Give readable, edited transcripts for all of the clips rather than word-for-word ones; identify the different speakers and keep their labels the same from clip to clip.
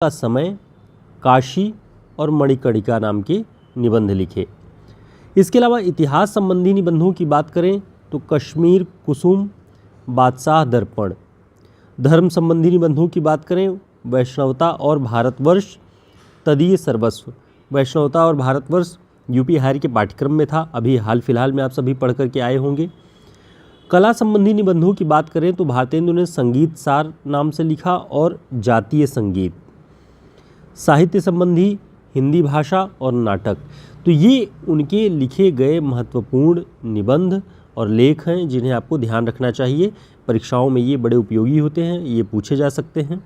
Speaker 1: का समय, काशी और मणिकर्णिका नाम के निबंध लिखे। इसके अलावा इतिहास संबंधी निबंधों की बात करें तो कश्मीर कुसुम, बादशाह दर्पण। धर्म संबंधी निबंधों की बात करें वैष्णवता और भारतवर्ष, तदीय सर्वस्व। वैष्णवता और भारतवर्ष यूपी हायर के पाठ्यक्रम में था, अभी हाल फिलहाल में आप सभी पढ़ करके आए होंगे। कला संबंधी निबंधों की बात करें तो भारतेंदु ने संगीत सार नाम से लिखा और जातीय संगीत। साहित्य संबंधी हिंदी भाषा और नाटक। तो ये उनके लिखे गए महत्वपूर्ण निबंध और लेख हैं जिन्हें आपको ध्यान रखना चाहिए। परीक्षाओं में ये बड़े उपयोगी होते हैं, ये पूछे जा सकते हैं।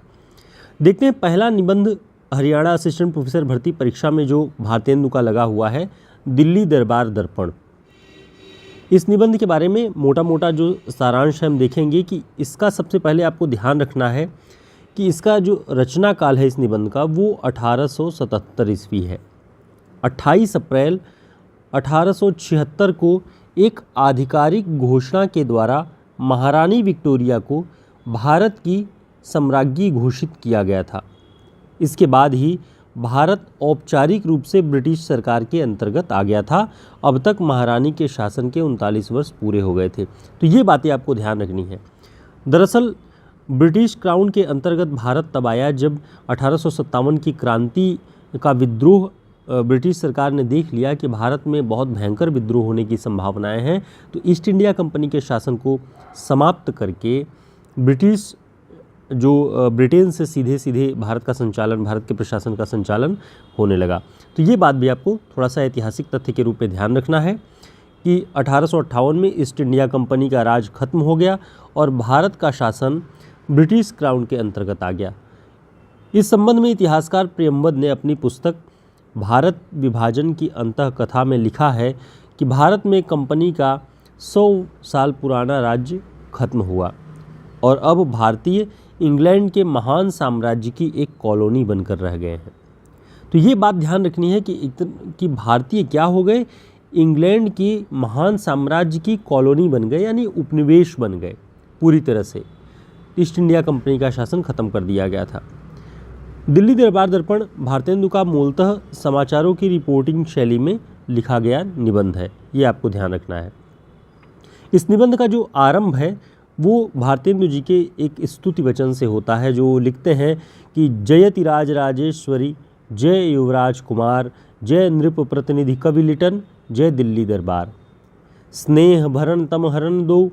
Speaker 1: देखते हैं पहला निबंध हरियाणा असिस्टेंट प्रोफेसर भर्ती परीक्षा में जो भारतेंदु का लगा हुआ है, दिल्ली दरबार दर्पण। इस निबंध के बारे में मोटा मोटा जो सारांश है हम देखेंगे कि इसका सबसे पहले आपको ध्यान रखना है कि इसका जो रचना काल है इस निबंध का वो 1877 ईस्वी है। 28 अप्रैल 1876 को एक आधिकारिक घोषणा के द्वारा महारानी विक्टोरिया को भारत की सम्राज्ञी घोषित किया गया था। इसके बाद ही भारत औपचारिक रूप से ब्रिटिश सरकार के अंतर्गत आ गया था। अब तक महारानी के शासन के 39 वर्ष पूरे हो गए थे। तो ये बातें आपको ध्यान रखनी है। दरअसल ब्रिटिश क्राउन के अंतर्गत भारत तब आया जब 1857 की क्रांति का विद्रोह ब्रिटिश सरकार ने देख लिया कि भारत में बहुत भयंकर विद्रोह होने की संभावनाएं हैं। तो ईस्ट इंडिया कंपनी के शासन को समाप्त करके ब्रिटिश जो ब्रिटेन से सीधे सीधे भारत का संचालन, भारत के प्रशासन का संचालन होने लगा। तो ये बात भी आपको थोड़ा सा ऐतिहासिक तथ्य के रूप में ध्यान रखना है कि 1858 में ईस्ट इंडिया कंपनी का राज खत्म हो गया और भारत का शासन ब्रिटिश क्राउन के अंतर्गत आ गया। इस संबंध में इतिहासकार प्रेमवद ने अपनी पुस्तक भारत विभाजन की अंतःकथा में लिखा है कि भारत में कंपनी का 100 साल पुराना राज्य खत्म हुआ और अब भारतीय इंग्लैंड के महान साम्राज्य की एक कॉलोनी बनकर रह गए हैं। तो ये बात ध्यान रखनी है कि भारतीय क्या हो गए, इंग्लैंड के महान साम्राज्य की कॉलोनी बन गए, यानी उपनिवेश बन गए पूरी तरह से। ईस्ट इंडिया कंपनी का शासन खत्म कर दिया गया था। दिल्ली दरबार दर्पण भारतेंदु का मूलतः समाचारों की रिपोर्टिंग शैली में लिखा गया निबंध है, ये आपको ध्यान रखना है। इस निबंध का जो आरंभ है वो भारतेंदु जी के एक स्तुति वचन से होता है, जो लिखते हैं कि जयति राज राजेश्वरी, जय युवराज कुमार, जय नृप प्रतिनिधि कवि लिटन, जय दिल्ली दरबार। स्नेह भरण तम हरण दो,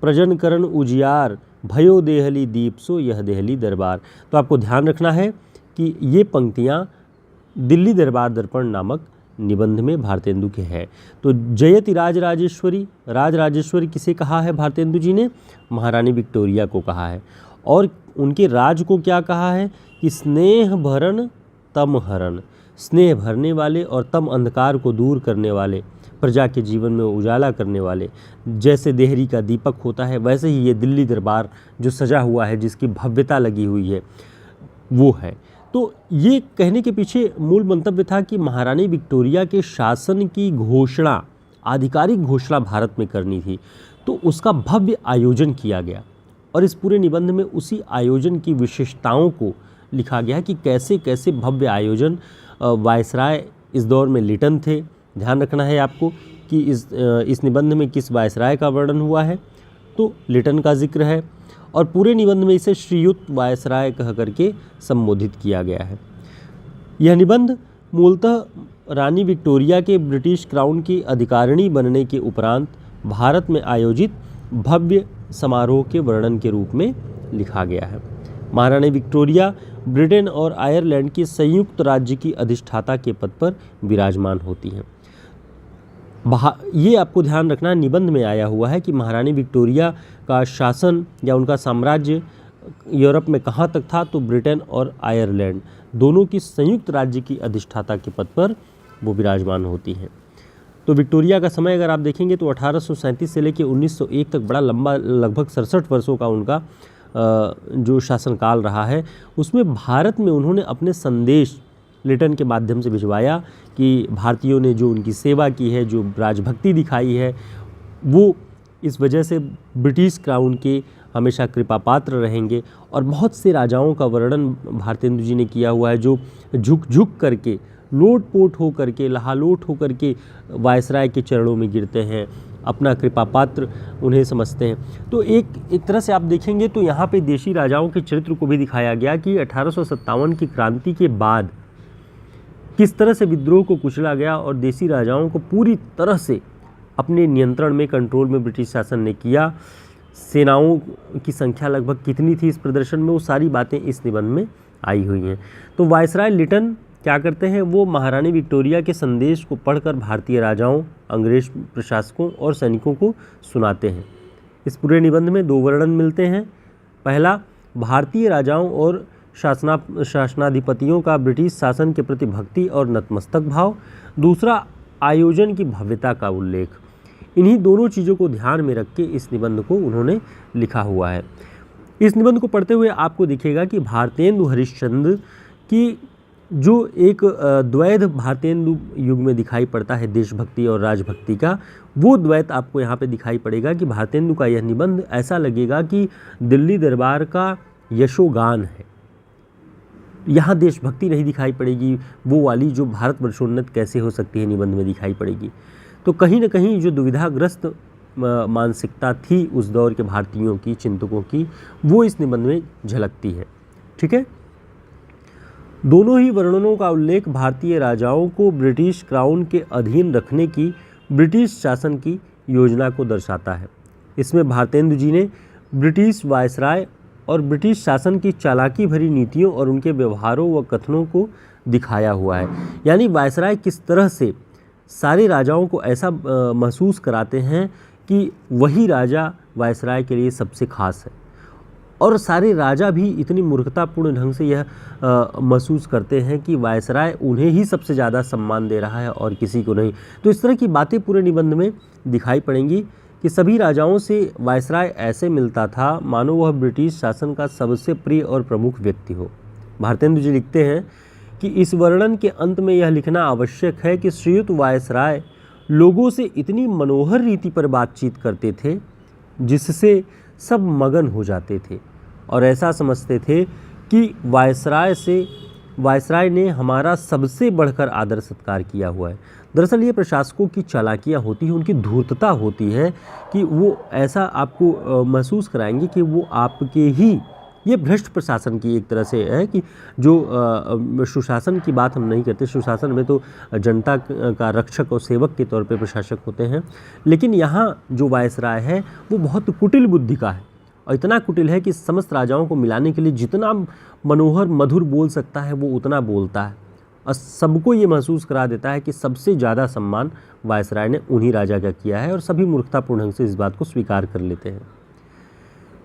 Speaker 1: प्रजन करण उजियार, भयो देहली दीप सो यह देहली दरबार। तो आपको ध्यान रखना है कि ये पंक्तियाँ दिल्ली दरबार दर्पण नामक निबंध में भारतेंदु के हैं। तो जयति राज राजेश्वरी किसे कहा है भारतेंदु जी ने? महारानी विक्टोरिया को कहा है। और उनके राज को क्या कहा है कि स्नेह भरण तम हरण, स्नेह भरने वाले और तम अंधकार को दूर करने वाले, प्रजा के जीवन में उजाला करने वाले। जैसे देहरी का दीपक होता है वैसे ही ये दिल्ली दरबार जो सजा हुआ है, जिसकी भव्यता लगी हुई है, वो है। तो ये कहने के पीछे मूल मंतव्य था कि महारानी विक्टोरिया के शासन की घोषणा, आधिकारिक घोषणा भारत में करनी थी, तो उसका भव्य आयोजन किया गया। और इस पूरे निबंध में उसी आयोजन की विशेषताओं को लिखा गया कि कैसे कैसे भव्य आयोजन। वायसराय इस दौर में लिटन थे। ध्यान रखना है आपको कि इस निबंध में किस वायसराय का वर्णन हुआ है, तो लिटन का जिक्र है। और पूरे निबंध में इसे श्रीयुत वायसराय कह करके संबोधित किया गया है। यह निबंध मूलतः रानी विक्टोरिया के ब्रिटिश क्राउन की अधिकारिणी बनने के उपरांत भारत में आयोजित भव्य समारोह के वर्णन के रूप में लिखा गया है। महारानी विक्टोरिया ब्रिटेन और आयरलैंड के संयुक्त राज्य की अधिष्ठाता के पद पर विराजमान होती हैं। ये आपको ध्यान रखना, निबंध में आया हुआ है कि महारानी विक्टोरिया का शासन या उनका साम्राज्य यूरोप में कहाँ तक था, तो ब्रिटेन और आयरलैंड दोनों की संयुक्त राज्य की अधिष्ठाता के पद पर वो विराजमान होती हैं। तो विक्टोरिया का समय अगर आप देखेंगे तो 1837 से लेकर 1901 तक बड़ा लंबा, लगभग 67 वर्षों का उनका जो शासनकाल रहा है। उसमें भारत में उन्होंने अपने संदेश लिटन के माध्यम से भिजवाया कि भारतीयों ने जो उनकी सेवा की है, जो राजभक्ति दिखाई है, वो इस वजह से ब्रिटिश क्राउन के हमेशा कृपा पात्र रहेंगे। और बहुत से राजाओं का वर्णन भारतेंदु जी ने किया हुआ है जो झुक झुक करके, लोटपोट हो करके, लहालोट हो करके वायसराय के चरणों में गिरते हैं, अपना कृपा पात्र उन्हें समझते हैं। तो एक तरह से आप देखेंगे तो यहाँ पे देशी राजाओं के चरित्र को भी दिखाया गया कि 1857 की क्रांति के बाद किस तरह से विद्रोह को कुचला गया और देशी राजाओं को पूरी तरह से अपने नियंत्रण में, कंट्रोल में ब्रिटिश शासन ने किया। सेनाओं की संख्या लगभग कितनी थी इस प्रदर्शन में, वो सारी बातें इस निबंध में आई हुई हैं। तो वायसराय लिटन क्या करते हैं, वो महारानी विक्टोरिया के संदेश को पढ़कर भारतीय राजाओं, अंग्रेज प्रशासकों और सैनिकों को सुनाते हैं। इस पूरे निबंध में 2 वर्णन मिलते हैं। पहला, भारतीय राजाओं और शासनाधिपतियों का ब्रिटिश शासन के प्रति भक्ति और नतमस्तक भाव। दूसरा, आयोजन की भव्यता का उल्लेख। इन्हीं दोनों चीज़ों को ध्यान में रख के इस निबंध को उन्होंने लिखा हुआ है। इस निबंध को पढ़ते हुए आपको दिखेगा कि भारतेंदु हरिश्चंद्र की जो एक द्वैध भारतेंदु युग में दिखाई पड़ता है, देशभक्ति और राजभक्ति का, वो द्वैत आपको यहाँ पे दिखाई पड़ेगा कि भारतेंदु का यह निबंध ऐसा लगेगा कि दिल्ली दरबार का यशोगान है। यहाँ देशभक्ति नहीं दिखाई पड़ेगी, वो वाली जो भारत वर्षोन्नत कैसे हो सकती है निबंध में दिखाई पड़ेगी। तो कहीं न कहीं जो दुविधाग्रस्त मानसिकता थी उस दौर के भारतीयों की, चिंतकों की, वो इस निबंध में झलकती है। ठीक है। दोनों ही वर्णनों का उल्लेख भारतीय राजाओं को ब्रिटिश क्राउन के अधीन रखने की ब्रिटिश शासन की योजना को दर्शाता है। इसमें भारतेंदु जी ने ब्रिटिश वायसराय और ब्रिटिश शासन की चालाकी भरी नीतियों और उनके व्यवहारों व कथनों को दिखाया हुआ है। यानी वायसराय किस तरह से सारे राजाओं को ऐसा महसूस कराते हैं कि वही राजा वायसराय के लिए सबसे खास है, और सारे राजा भी इतनी मूर्खतापूर्ण ढंग से यह महसूस करते हैं कि वायसराय उन्हें ही सबसे ज़्यादा सम्मान दे रहा है और किसी को नहीं। तो इस तरह की बातें पूरे निबंध में दिखाई पड़ेंगी कि सभी राजाओं से वायसराय ऐसे मिलता था मानो वह ब्रिटिश शासन का सबसे प्रिय और प्रमुख व्यक्ति हो। भारतेंदु जी लिखते हैं कि इस वर्णन के अंत में यह लिखना आवश्यक है कि श्रीयुत वायसराय लोगों से इतनी मनोहर रीति पर बातचीत करते थे जिससे सब मगन हो जाते थे और ऐसा समझते थे कि वायसराय ने हमारा सबसे बढ़कर आदर सत्कार किया हुआ है। दरअसल ये प्रशासकों की चालाकियाँ होती हैं, उनकी धूर्तता होती है कि वो ऐसा आपको महसूस कराएंगे कि वो आपके ही, ये भ्रष्ट प्रशासन की एक तरह से है कि जो सुशासन की बात हम नहीं करते, सुशासन में तो जनता का रक्षक और सेवक के तौर पे प्रशासक होते हैं, लेकिन यहाँ जो वायसराय है वो बहुत कुटिल बुद्धि का है और इतना कुटिल है कि समस्त राजाओं को मिलाने के लिए जितना मनोहर मधुर बोल सकता है वो उतना बोलता है और सबको ये महसूस करा देता है कि सबसे ज़्यादा सम्मान वायसराय ने उन्हीं राजा का किया है और सभी मूर्खतापूर्ण ढंग से इस बात को स्वीकार कर लेते हैं।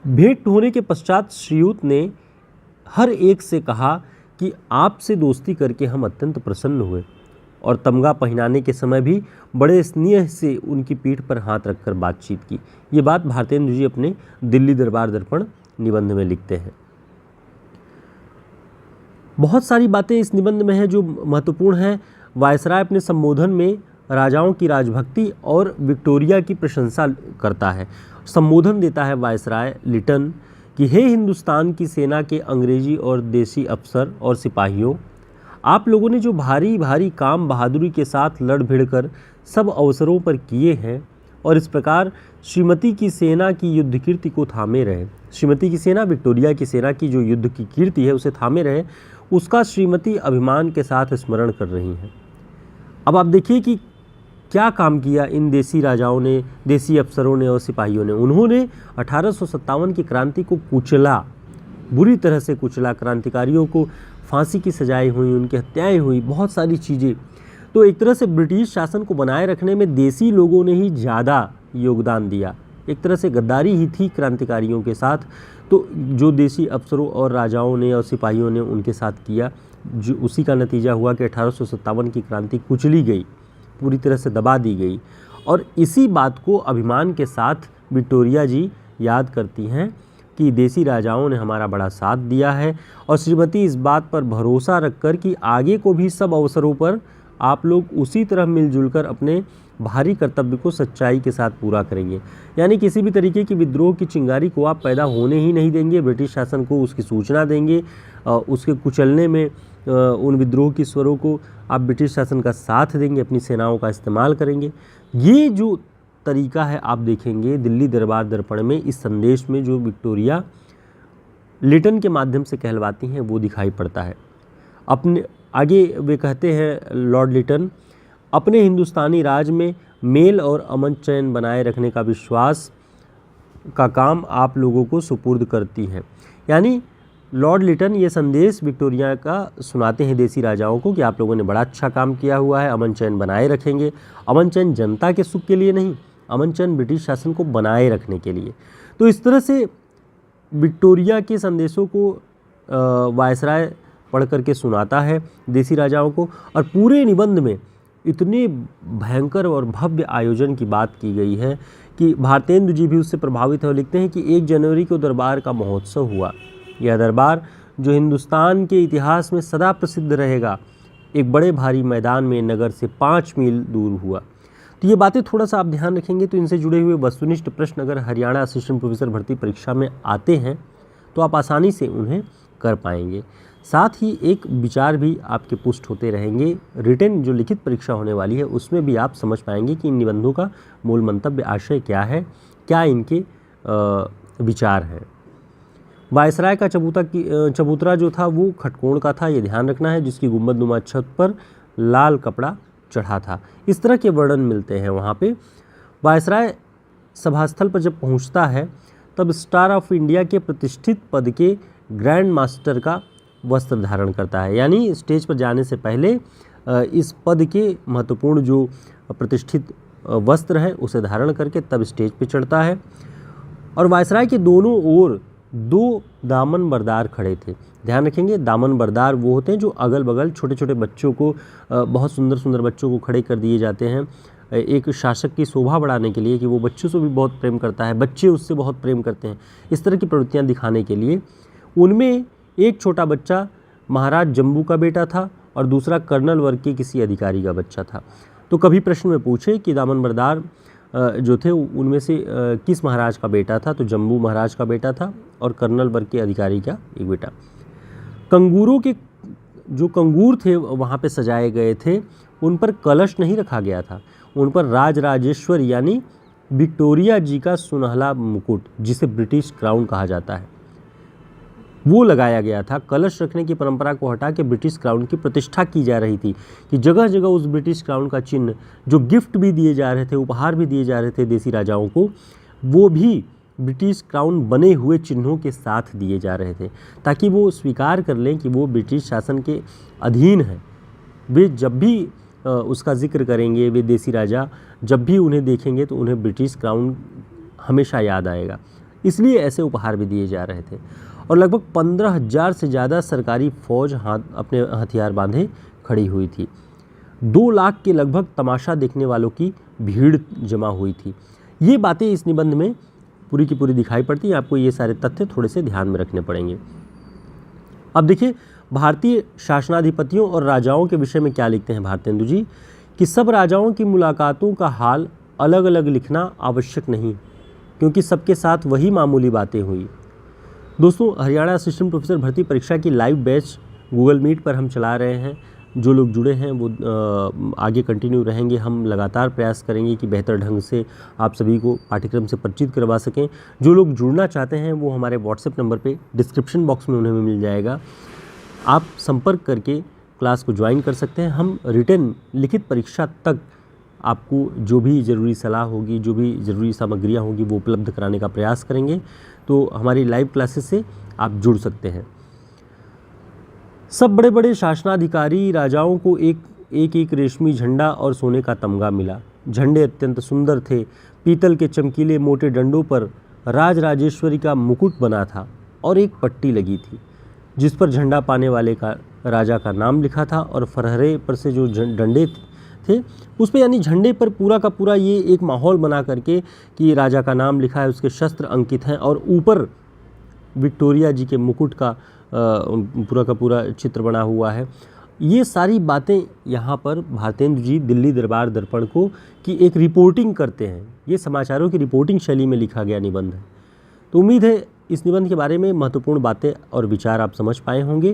Speaker 1: भेंट होने के पश्चात श्रीयुत ने हर एक से कहा कि आपसे दोस्ती करके हम अत्यंत प्रसन्न हुए और तमगा पहनाने के समय भी बड़े स्नेह से उनकी पीठ पर हाथ रखकर बातचीत की। ये बात भारतेंदु जी अपने दिल्ली दरबार दर्पण निबंध में लिखते हैं। बहुत सारी बातें इस निबंध में हैं जो महत्वपूर्ण हैं। वायसराय अपने संबोधन में राजाओं की राजभक्ति और विक्टोरिया की प्रशंसा करता है। संबोधन देता है वायसराय लिटन कि हे हिंदुस्तान की सेना के अंग्रेजी और देसी अफसर और सिपाहियों, आप लोगों ने जो भारी भारी काम बहादुरी के साथ लड़ भिड़ कर सब अवसरों पर किए हैं और इस प्रकार श्रीमती की सेना की युद्ध कीर्ति को थामे रहे। श्रीमती की सेना, विक्टोरिया की सेना की जो युद्ध की कीर्ति है उसे थामे रहे, उसका श्रीमती अभिमान के साथ स्मरण कर रही हैं। अब आप देखिए कि क्या काम किया इन देसी राजाओं ने, देसी अफसरों ने और सिपाहियों ने। उन्होंने 1857 की क्रांति को कुचला, बुरी तरह से कुचला। क्रांतिकारियों को फांसी की सजाएं हुई, उनकी हत्याएं हुई, बहुत सारी चीज़ें। तो एक तरह से ब्रिटिश शासन को बनाए रखने में देसी लोगों ने ही ज़्यादा योगदान दिया। एक तरह से गद्दारी ही थी क्रांतिकारियों के साथ। तो जो देसी अफसरों और राजाओं ने और सिपाहियों ने उनके साथ किया, जो उसी का नतीजा हुआ कि 1857 की क्रांति कुचली गई, पूरी तरह से दबा दी गई। और इसी बात को अभिमान के साथ विक्टोरिया जी याद करती हैं कि देसी राजाओं ने हमारा बड़ा साथ दिया है और श्रीमती इस बात पर भरोसा रखकर कि आगे को भी सब अवसरों पर आप लोग उसी तरह मिलजुल कर अपने भारी कर्तव्य को सच्चाई के साथ पूरा करेंगे। यानी किसी भी तरीके की विद्रोह की चिंगारी को आप पैदा होने ही नहीं देंगे, ब्रिटिश शासन को उसकी सूचना देंगे, उसके कुचलने में उन विद्रोह की स्वरों को आप ब्रिटिश शासन का साथ देंगे, अपनी सेनाओं का इस्तेमाल करेंगे। ये जो तरीका है आप देखेंगे दिल्ली दरबार दर्पण में, इस संदेश में जो विक्टोरिया लिटन के माध्यम से कहलवाती हैं वो दिखाई पड़ता है। अपने आगे वे कहते हैं लॉर्ड लिटन, अपने हिंदुस्तानी राज में मेल और अमन चैन बनाए रखने का विश्वास का काम आप लोगों को सुपुर्द करती है। यानी लॉर्ड लिटन ये संदेश विक्टोरिया का सुनाते हैं देसी राजाओं को कि आप लोगों ने बड़ा अच्छा काम किया हुआ है, अमन चैन बनाए रखेंगे। अमन चैन जनता के सुख के लिए नहीं, अमन चैन ब्रिटिश शासन को बनाए रखने के लिए। तो इस तरह से विक्टोरिया के संदेशों को वायसराय पढ़ करके सुनाता है देसी राजाओं को। और पूरे निबंध में इतने भयंकर और भव्य आयोजन की बात की गई है कि भारतेंदु जी भी उससे प्रभावित हो। लिखते हैं कि 1 जनवरी को दरबार का महोत्सव हुआ। यह दरबार जो हिंदुस्तान के इतिहास में सदा प्रसिद्ध रहेगा, एक बड़े भारी मैदान में नगर से 5 मील दूर हुआ। तो ये बातें थोड़ा सा आप ध्यान रखेंगे तो इनसे जुड़े हुए वस्तुनिष्ठ प्रश्न अगर हरियाणा असिस्टेंट प्रोफेसर भर्ती परीक्षा में आते हैं तो आप आसानी से उन्हें कर पाएंगे। साथ ही एक विचार भी आपके पुष्ट होते रहेंगे। रिटन जो लिखित परीक्षा होने वाली है उसमें भी आप समझ पाएंगे कि इन निबंधों का मूल मंतव्य आशय क्या है, क्या इनके विचार हैं। वायसराय का चबूतरा जो था वो खटकोण का था, ये ध्यान रखना है, जिसकी गुंबदनुमा छत पर लाल कपड़ा चढ़ा था। इस तरह के वर्णन मिलते हैं वहाँ पे। वायसराय सभास्थल पर जब पहुँचता है तब स्टार ऑफ इंडिया के प्रतिष्ठित पद के ग्रैंड मास्टर का वस्त्र धारण करता है। यानी स्टेज पर जाने से पहले इस पद के महत्वपूर्ण जो प्रतिष्ठित वस्त्र है उसे धारण करके तब स्टेज पर चढ़ता है। और वायसराय के दोनों ओर 2 दामन बरदार खड़े थे। ध्यान रखेंगे, दामन बरदार वो होते हैं जो अगल बगल छोटे छोटे बच्चों को, बहुत सुंदर सुंदर बच्चों को खड़े कर दिए जाते हैं, एक शासक की शोभा बढ़ाने के लिए कि वो बच्चों से भी बहुत प्रेम करता है, बच्चे उससे बहुत प्रेम करते हैं, इस तरह की प्रवृत्तियाँ दिखाने के लिए। उनमें एक छोटा बच्चा महाराज जम्बू का बेटा था और दूसरा कर्नल वर्ग के किसी अधिकारी का बच्चा था। तो कभी प्रश्न में पूछे कि दामन बरदार जो थे उनमें से किस महाराज का बेटा था, तो जम्बू महाराज का बेटा था और कर्नल वर्ग के अधिकारी का एक बेटा। कंगूरों के जो कंगूर थे वहाँ पे सजाए गए थे, उन पर कलश नहीं रखा गया था, उन पर राजराजेश्वर यानी विक्टोरिया जी का सुनहला मुकुट, जिसे ब्रिटिश क्राउन कहा जाता है, वो लगाया गया था। कलश रखने की परंपरा को हटा के ब्रिटिश क्राउन की प्रतिष्ठा की जा रही थी कि जगह जगह उस ब्रिटिश क्राउन का चिन्ह, जो गिफ्ट भी दिए जा रहे थे, उपहार भी दिए जा रहे थे देसी राजाओं को, वो भी ब्रिटिश क्राउन बने हुए चिन्हों के साथ दिए जा रहे थे, ताकि वो स्वीकार कर लें कि वो ब्रिटिश शासन के अधीन है। वे जब भी उसका जिक्र करेंगे, वे देसी राजा जब भी उन्हें देखेंगे तो उन्हें ब्रिटिश क्राउन हमेशा याद आएगा। इसलिए ऐसे उपहार भी दिए जा रहे थे। और लगभग 15,000 से ज़्यादा सरकारी फौज अपने हथियार बांधे खड़ी हुई थी। 2 लाख के लगभग तमाशा देखने वालों की भीड़ जमा हुई थी। ये बातें इस निबंध में पूरी की पूरी दिखाई पड़ती हैं। आपको ये सारे तथ्य थोड़े से ध्यान में रखने पड़ेंगे। अब देखिए भारतीय शासनाधिपतियों और राजाओं के विषय में क्या लिखते हैं भारतेंदु जी, कि सब राजाओं की मुलाकातों का हाल अलग अलग लिखना आवश्यक नहीं, क्योंकि सबके साथ वही मामूली बातें हुई। दोस्तों, हरियाणा असिस्टेंट प्रोफेसर भर्ती परीक्षा की लाइव बैच गूगल मीट पर हम चला रहे हैं। जो लोग जुड़े हैं वो आगे कंटिन्यू रहेंगे। हम लगातार प्रयास करेंगे कि बेहतर ढंग से आप सभी को पाठ्यक्रम से परिचित करवा सकें। जो लोग जुड़ना चाहते हैं वो हमारे व्हाट्सएप नंबर पे डिस्क्रिप्शन बॉक्स में उन्हें मिल जाएगा, आप संपर्क करके क्लास को ज्वाइन कर सकते हैं। हम रिटन लिखित परीक्षा तक आपको जो भी ज़रूरी सलाह होगी, जो भी ज़रूरी सामग्रियाँ होगी वो उपलब्ध कराने का प्रयास करेंगे। तो हमारी लाइव क्लासेस से आप जुड़ सकते हैं। सब बड़े बड़े शासनाधिकारी राजाओं को एक रेशमी झंडा और सोने का तमगा मिला। झंडे अत्यंत सुंदर थे। पीतल के चमकीले मोटे डंडों पर राजराजेश्वरी का मुकुट बना था और एक पट्टी लगी थी जिस पर झंडा पाने वाले का राजा का नाम लिखा था, और फरहरे पर से जो डंडे थे उस पर, यानी झंडे पर पूरा का पूरा ये एक माहौल बना करके कि राजा का नाम लिखा है, उसके शस्त्र अंकित हैं और ऊपर विक्टोरिया जी के मुकुट का पूरा का पूरा चित्र बना हुआ है। ये सारी बातें यहाँ पर भारतेंदु जी दिल्ली दरबार दर्पण को की एक रिपोर्टिंग करते हैं। ये समाचारों की रिपोर्टिंग शैली में लिखा गया निबंध है। तो उम्मीद है इस निबंध के बारे में महत्वपूर्ण बातें और विचार आप समझ पाए होंगे।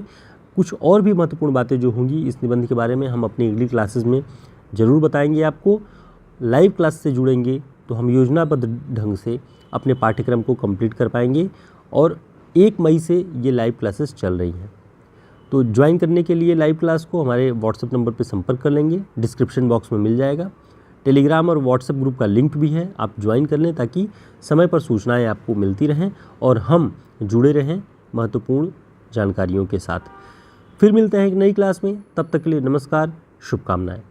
Speaker 1: कुछ और भी महत्वपूर्ण बातें जो होंगी इस निबंध के बारे में हम अपनी अगली क्लासेस में ज़रूर बताएंगे आपको। लाइव क्लास से जुड़ेंगे तो हम योजनाबद्ध ढंग से अपने पाठ्यक्रम को कंप्लीट कर पाएंगे और 1 मई से ये लाइव क्लासेस चल रही हैं। तो ज्वाइन करने के लिए लाइव क्लास को हमारे व्हाट्सएप नंबर पर संपर्क कर लेंगे, डिस्क्रिप्शन बॉक्स में मिल जाएगा। टेलीग्राम और व्हाट्सएप ग्रुप का लिंक भी है, आप ज्वाइन कर लें ताकि समय पर सूचनाएं आपको मिलती रहें और हम जुड़े रहें महत्वपूर्ण जानकारियों के साथ। फिर मिलते हैं एक नई क्लास में, तब तक के लिए नमस्कार, शुभकामनाएं।